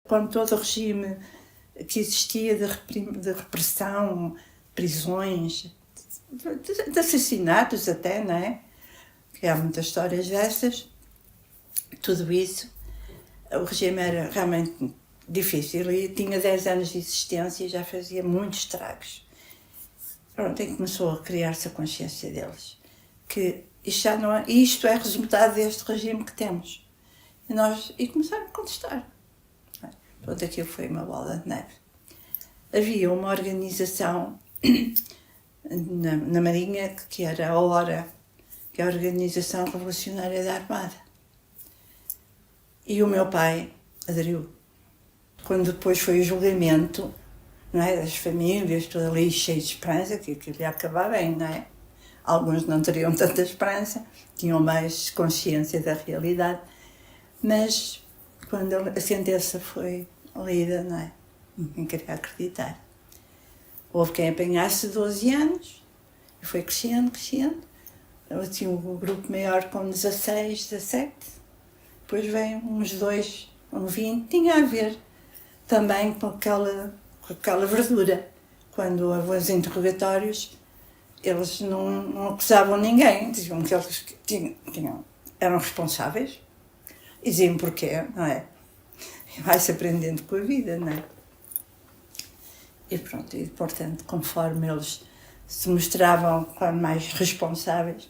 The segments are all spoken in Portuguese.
Com todo o regime que existia de repressão, prisões, de assassinatos até, não é? Que há muitas histórias dessas. Tudo isso, o regime era realmente difícil e tinha 10 anos de existência e já fazia muitos estragos. Pronto, aí começou a criar-se a consciência deles, que isto é resultado deste regime que temos. E começaram a contestar. Pronto, aquilo foi uma bola de neve. Havia uma organização na Marinha que era a ORA, que é a Organização Revolucionária da Armada. E o meu pai aderiu. Quando depois foi o julgamento, não é, das famílias, tudo ali cheio de esperança, que aquilo ia acabar bem, não é? Alguns não teriam tanta esperança, tinham mais consciência da realidade, mas quando a sentença foi lida, não é? Ninguém queria acreditar. Houve quem apanhasse 12 anos, e foi crescendo. Eu tinha um grupo maior com 16, 17, depois veio uns 2, 20, tinha a ver também com aquela verdura. Quando houve os interrogatórios, eles não acusavam ninguém, diziam que eles eram responsáveis, e diziam porquê, não é? E vai-se aprendendo com a vida, não é? E pronto, e portanto, conforme eles se mostravam mais responsáveis,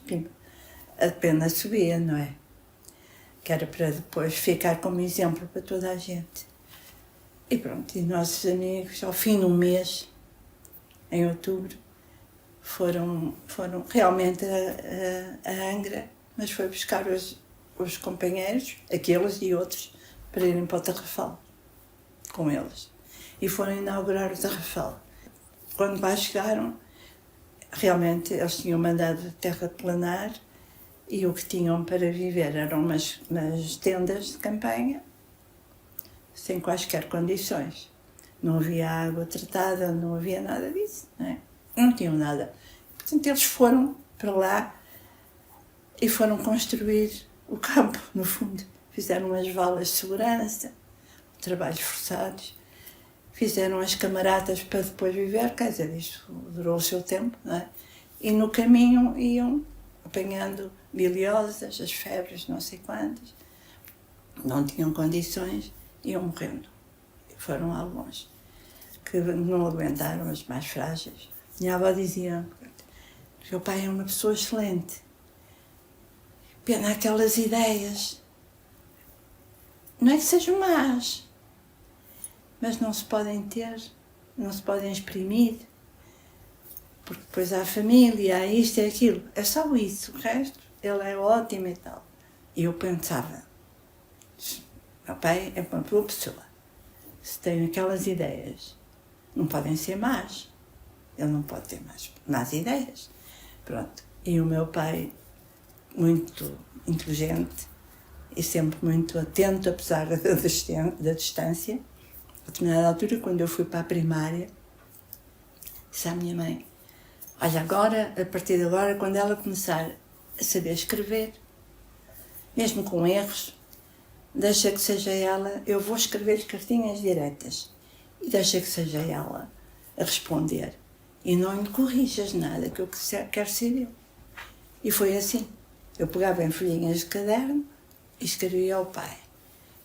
a pena subia, não é? Que era para depois ficar como exemplo para toda a gente. E pronto, e nossos amigos, ao fim de um mês, em outubro, foram realmente a Angra, mas foi buscar os companheiros, aqueles e outros, para irem para o Tarrafal, com eles. E foram inaugurar o Tarrafal. Quando lá chegaram, realmente eles tinham mandado terraplanar e o que tinham para viver eram umas tendas de campanha, sem quaisquer condições. Não havia água tratada, não havia nada disso, não é? Não tinham nada. Portanto, eles foram para lá e foram construir o campo, no fundo. Fizeram umas valas de segurança, trabalhos forçados, fizeram as camaradas para depois viver, quer dizer, isto durou o seu tempo, não é? E no caminho iam apanhando biliosas, as febres, não sei quantas, não tinham condições, iam morrendo. Foram alguns que não aguentaram, os mais frágeis. Minha avó dizia que o pai é uma pessoa excelente. Pena aquelas ideias. Não é que sejam más, mas não se podem ter, não se podem exprimir, porque depois há a família, há isto e aquilo. É só isso, o resto, ele é ótimo e tal. E eu pensava, meu pai é uma boa pessoa. Se tem aquelas ideias, não podem ser más. Ele não pode ter más ideias. Pronto. E o meu pai, muito inteligente e sempre muito atento, apesar da distância, a determinada altura, quando eu fui para a primária, disse à minha mãe, olha, agora, a partir de agora, quando ela começar a saber escrever, mesmo com erros, deixa que seja ela, eu vou escrever cartinhas diretas e deixa que seja ela a responder. E não lhe corrijas nada, que eu quero ser eu. E foi assim. Eu pegava em folhinhas de caderno e escrevia ao pai.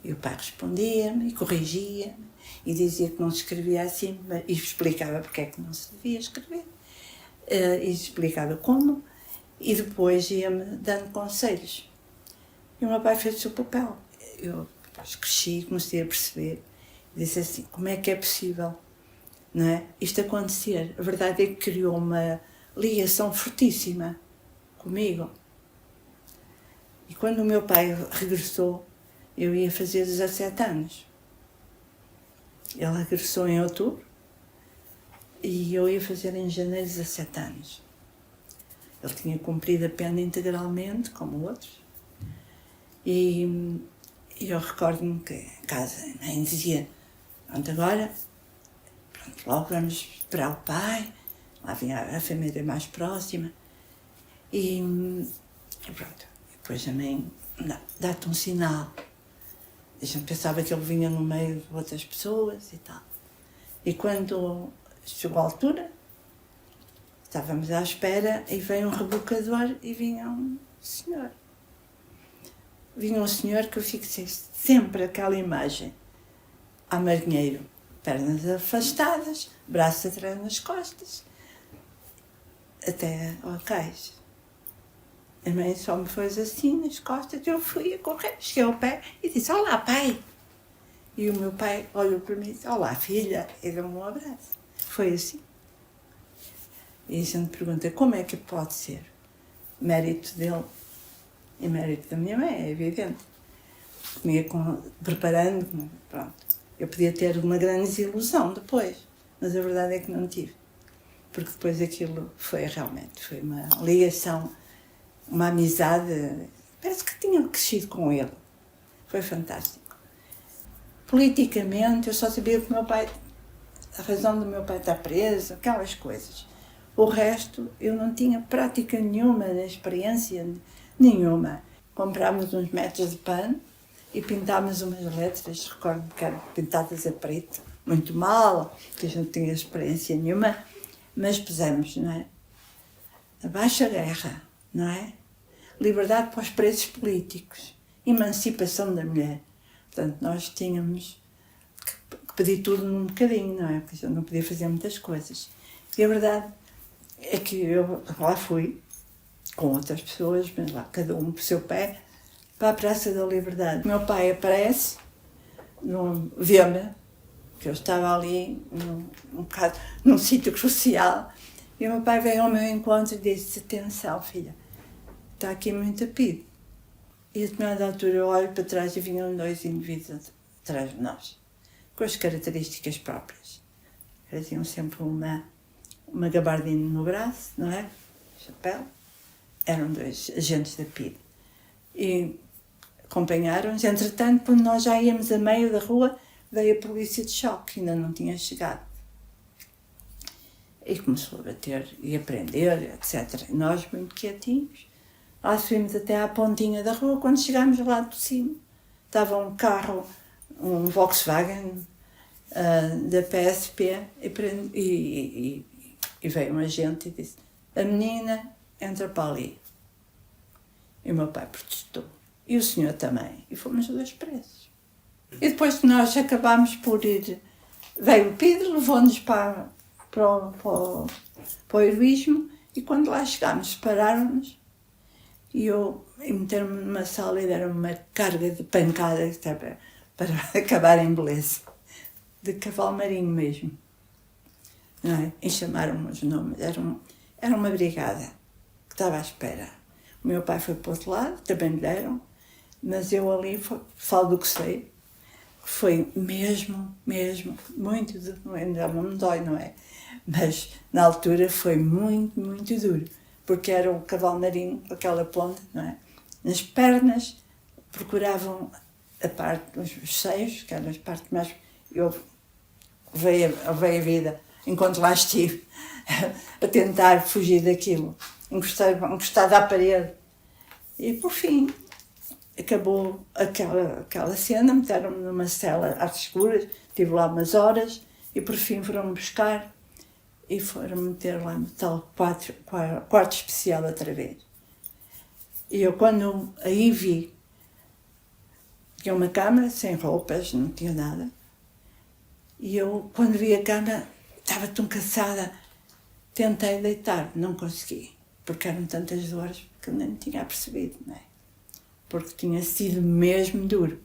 E o pai respondia-me e corrigia-me e dizia que não se escrevia assim, e explicava porque é que não se devia escrever. E explicava como, e depois ia-me dando conselhos. E o meu pai fez o seu papel. Eu depois cresci e comecei a perceber. Disse assim, como é que é possível, não é, isto acontecer? A verdade é que criou uma ligação fortíssima comigo. E quando o meu pai regressou, eu ia fazer 17 anos. Ele regressou em outubro e eu ia fazer em janeiro 17 anos. Ele tinha cumprido a pena integralmente, como outros. E eu recordo-me que em casa a mãe dizia, pronto, agora, pronto, logo vamos esperar o pai, lá vinha a família mais próxima. E pronto, depois a mãe dá-te um sinal. a gente pensava que ele vinha no meio de outras pessoas e tal. E quando chegou a altura, estávamos à espera e veio um rebocador e vinha um senhor. Vinha um senhor que eu fixei sempre aquela imagem. A marinheiro, pernas afastadas, braços atrás nas costas, até ao cais. A mãe só me fez assim nas costas, eu fui a correr, cheguei ao pé e disse: olá, pai. E o meu pai olhou para mim e disse: olá, filha, e deu-me um abraço. Foi assim. E a gente pergunta: como é que pode ser? Mérito dele e mérito da minha mãe, é evidente. Me ia preparando, pronto. Eu podia ter uma grande desilusão depois, mas a verdade é que não tive. Porque depois aquilo foi uma ligação, uma amizade, parece que tinha crescido com ele. Foi fantástico. Politicamente, eu só sabia que a razão do meu pai estar preso, aquelas coisas. O resto, eu não tinha prática nenhuma, experiência nenhuma. Comprámos uns metros de pano e pintámos umas letras, recordo que eram pintadas a preto, muito mal, que a gente não tinha experiência nenhuma, mas pusemos, não é? Abaixo a guerra, não é? Liberdade para os presos políticos, emancipação da mulher. Portanto, nós tínhamos que pedir tudo num bocadinho, não é? Porque a gente não podia fazer muitas coisas. E a verdade é que eu lá fui, com outras pessoas, mas lá, cada um por seu pé, para a Praça da Liberdade. Meu pai aparece, vê-me, que eu estava ali num sítio crucial, e o meu pai veio ao meu encontro e disse: atenção, filha, está aqui muito pido. E a determinada altura eu olho para trás e vinham 2 indivíduos atrás de nós, com as características próprias. Traziam sempre uma gabardina no braço, não é? Chapéu. Eram 2 agentes da PIDE. E acompanharam-nos. Entretanto, quando nós já íamos a meio da rua, veio a polícia de choque, que ainda não tinha chegado. E começou a bater e a prender, etc. E nós, muito quietinhos, lá subimos até à pontinha da rua. Quando chegámos lá de cima, estava um carro, um Volkswagen da PSP, e veio um agente e disse: a menina entra para ali. E o meu pai protestou. E o senhor também. E fomos os 2 presos. E depois que nós acabámos por ir, veio o Pedro, levou-nos para o heroísmo, e quando lá chegámos, pararam-nos, e meteram-me numa sala e deram-me uma carga de pancadas para acabar em beleza. De cavalo marinho mesmo. Não é? E chamaram-me os nomes. Era uma brigada que estava à espera. O meu pai foi para o outro lado, também me deram, mas eu ali falo do que sei. Foi mesmo, muito duro. Ainda não me dói, não é? Mas na altura foi muito, muito duro. Porque era o cavalo marinho com aquela ponta, não é? Nas pernas procuravam a parte dos seios, que eram as partes mais... Eu veio a vida, enquanto lá estive, a tentar fugir daquilo, encostada à parede. E, por fim, acabou aquela cena, meteram-me numa cela às escuras, estive lá umas horas, e, por fim, foram-me buscar e foram meter lá no tal quarto especial outra vez. E eu, quando aí vi, tinha uma cama, sem roupas, não tinha nada. E eu, quando vi a cama, estava tão cansada, tentei deitar, não consegui, porque eram tantas dores que eu nem tinha percebido, não é? Porque tinha sido mesmo duro.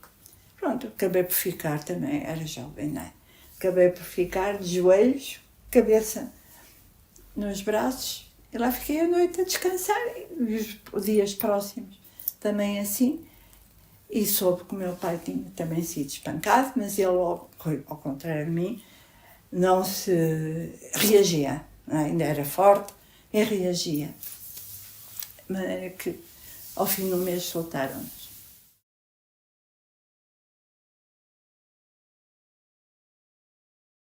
Pronto, acabei por ficar também, era jovem, não é? Acabei por ficar de joelhos, cabeça nos braços, e lá fiquei a noite a descansar, e os dias próximos também assim. E soube que o meu pai tinha também sido espancado, mas ele, ao contrário de mim, não se reagia, não é? Ainda era forte e reagia. De maneira que, ao fim do mês, soltaram-no.